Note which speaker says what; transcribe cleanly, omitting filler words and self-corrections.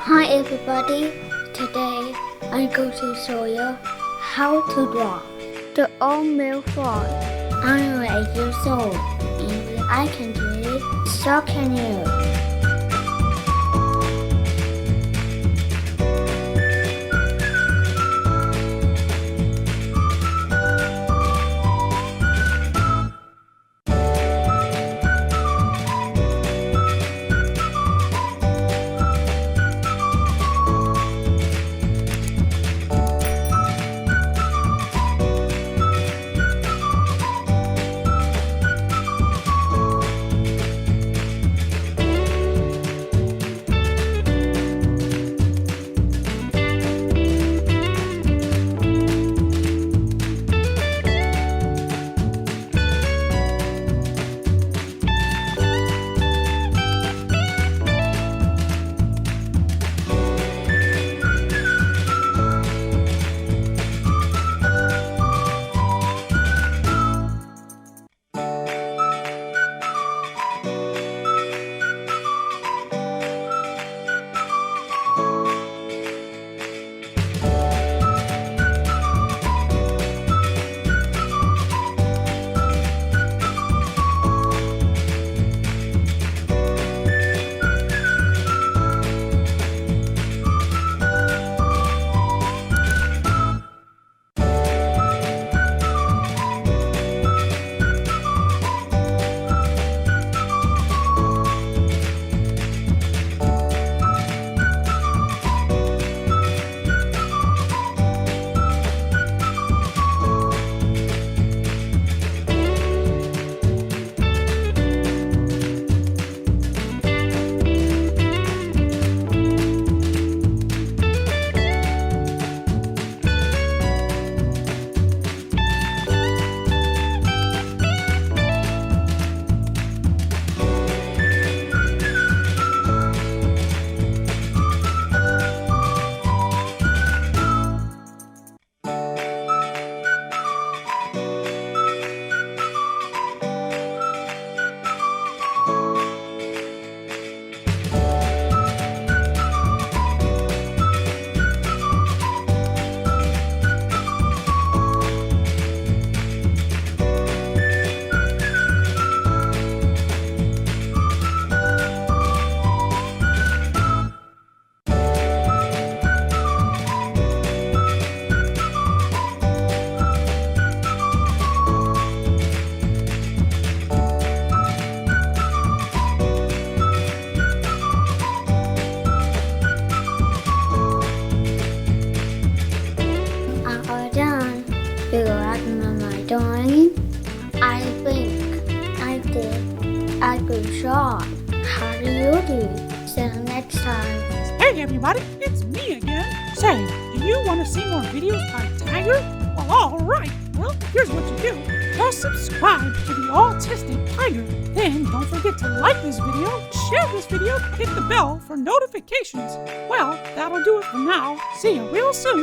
Speaker 1: Hi everybody, today I'm going to show you how to draw the old male frog. I'm 8 years old, and I can do it, so can you. Do you like my drawing? I think I did a good job. How do you do? See you next time.
Speaker 2: Hey everybody, it's me again. Say, do you want to see more videos by Tiger? Well, alright. Well, here's what you do. Just subscribe to the Autistic Tiger. Then don't forget to like this video, share this video, hit the bell for notifications. Well, that'll do it for now. See you real soon.